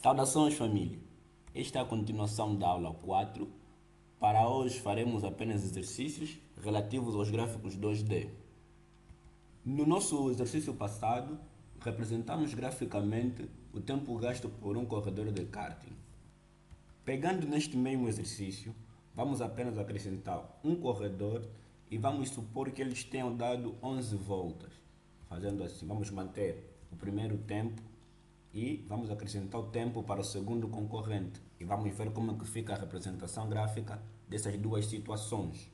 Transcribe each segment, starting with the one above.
Saudações, família! Esta é a continuação da aula 4. Para hoje faremos apenas exercícios relativos aos gráficos 2D. No nosso exercício passado, representamos graficamente o tempo gasto por um corredor de karting. Pegando neste mesmo exercício, vamos apenas acrescentar um corredor e vamos supor que eles tenham dado 11 voltas. Fazendo assim, vamos manter o primeiro tempo e vamos acrescentar o tempo para o segundo concorrente. E vamos ver como é que fica a representação gráfica dessas duas situações.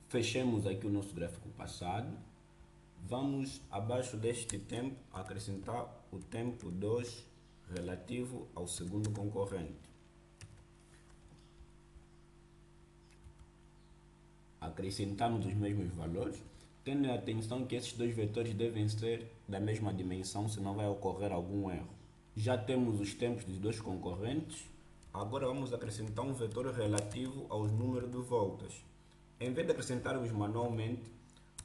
Fechemos aqui o nosso gráfico passado. Vamos abaixo deste tempo acrescentar o tempo 2 relativo ao segundo concorrente. Acrescentamos os mesmos valores, tendo em atenção que esses dois vetores devem ser da mesma dimensão, senão vai ocorrer algum erro. Já temos os tempos dos dois concorrentes, agora vamos acrescentar um vetor relativo aos números de voltas. Em vez de acrescentarmos manualmente,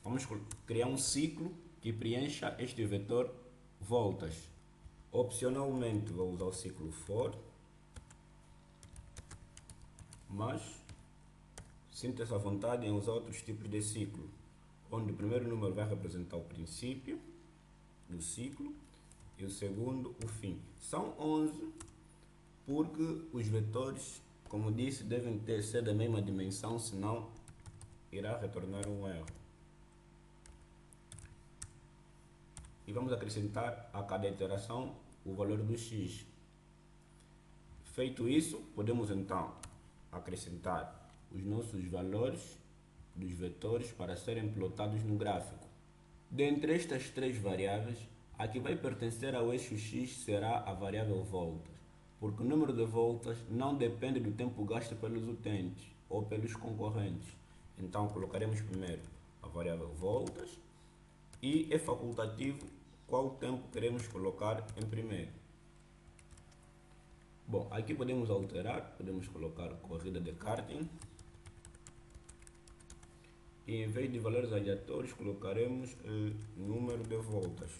vamos criar um ciclo que preencha este vetor voltas. Opcionalmente vou usar o ciclo for, mas sinta-se à vontade em usar outros tipos de ciclo, onde o primeiro número vai representar o princípio do ciclo e o segundo o fim. São 11 porque os vetores, como disse, devem ser da mesma dimensão, senão irá retornar um erro. E vamos acrescentar a cada iteração o valor do x. Feito isso, podemos então acrescentar os nossos valores dos vetores para serem plotados no gráfico. Dentre estas três variáveis, a que vai pertencer ao eixo x será a variável voltas, porque o número de voltas não depende do tempo gasto pelos utentes ou pelos concorrentes. Então colocaremos primeiro a variável voltas e é facultativo qual tempo queremos colocar em primeiro. Bom, aqui podemos alterar, podemos colocar corrida de karting. E em vez de valores aleatórios, colocaremos número de voltas.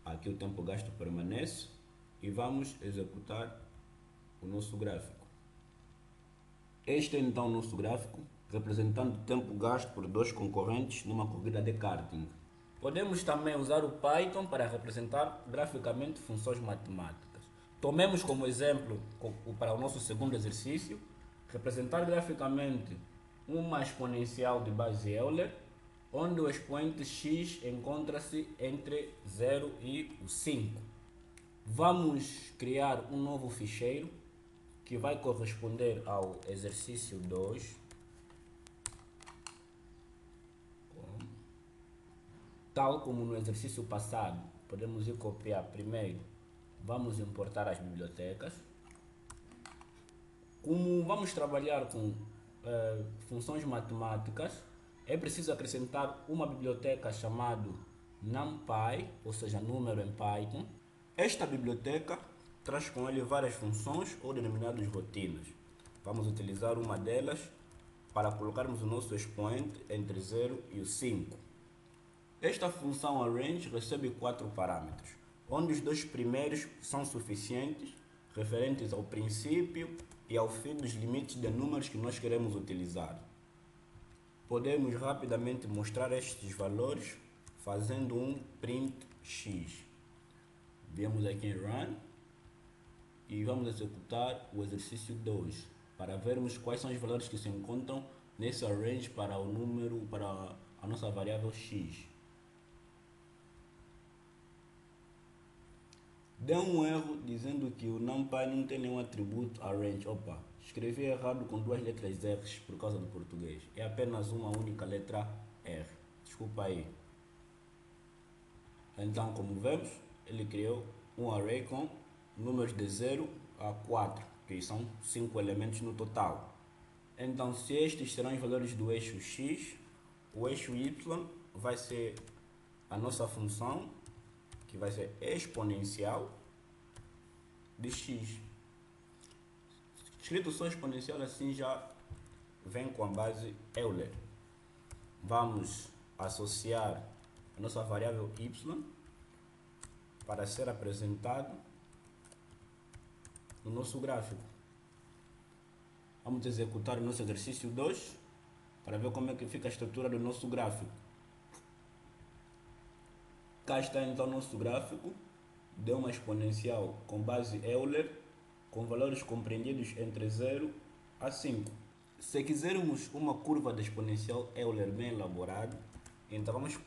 Aqui o tempo gasto permanece e vamos executar o nosso gráfico. Este é então o nosso gráfico, representando o tempo gasto por dois concorrentes numa corrida de karting. Podemos também usar o Python para representar graficamente funções matemáticas. Tomemos como exemplo, para o nosso segundo exercício, representar graficamente uma exponencial de base Euler, onde o expoente x encontra-se entre 0 e o 5. Vamos criar um novo ficheiro que vai corresponder ao exercício 2. Tal como no exercício passado, podemos ir copiar primeiro. Vamos importar as bibliotecas. Como vamos trabalhar com funções matemáticas, é preciso acrescentar uma biblioteca chamada NumPy, ou seja, número em Python. Esta biblioteca traz com ele várias funções ou denominadas rotinas. Vamos utilizar uma delas para colocarmos o nosso expoente entre 0 e o 5. Esta função arrange recebe 4 parâmetros, onde os dois primeiros são suficientes, referentes ao princípio e ao fim dos limites de números que nós queremos utilizar. Podemos rapidamente mostrar estes valores fazendo um print x. Viemos aqui em Run e vamos executar o exercício 2 para vermos quais são os valores que se encontram nesse arrange para o número, para a nossa variável x. Deu um erro dizendo que o NumPy não tem nenhum atributo arrange. Opa, escrevi errado com duas letras R por causa do português. É apenas uma única letra R. Desculpa aí. Então, como vemos, ele criou um array com números de 0 a 4, que são 5 elementos no total. Então, se estes serão os valores do eixo x, o eixo y vai ser a nossa função, que vai ser exponencial de x. Escrito só exponencial assim já vem com a base Euler. Vamos associar a nossa variável y para ser apresentado no nosso gráfico. Vamos executar o nosso exercício 2 para ver como é que fica a estrutura do nosso gráfico. Cá está então o nosso gráfico de uma exponencial com base Euler, com valores compreendidos entre 0 a 5. Se quisermos uma curva de exponencial Euler bem elaborada, então vamos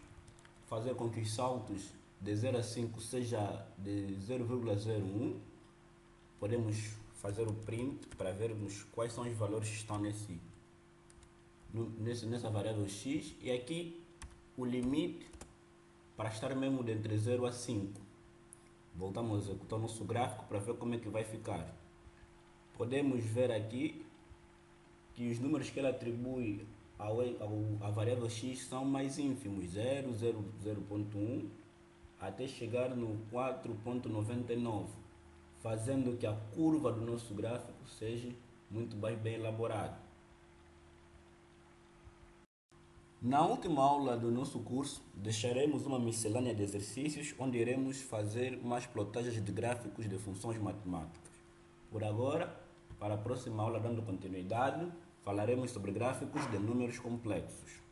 fazer com que os saltos de 0 a 5 seja de 0,01. Podemos fazer o print para vermos quais são os valores que estão nessa variável x, e aqui o limite para estar mesmo de entre 0 a 5. Voltamos a executar o nosso gráfico para ver como é que vai ficar. Podemos ver aqui que os números que ele atribui à variável x são mais ínfimos, 0, 0, 0.1 até chegar no 4.99, fazendo que a curva do nosso gráfico seja muito bem elaborada. Na última aula do nosso curso, deixaremos uma miscelânea de exercícios onde iremos fazer umas plotagens de gráficos de funções matemáticas. Por agora, para a próxima aula, dando continuidade, falaremos sobre gráficos de números complexos.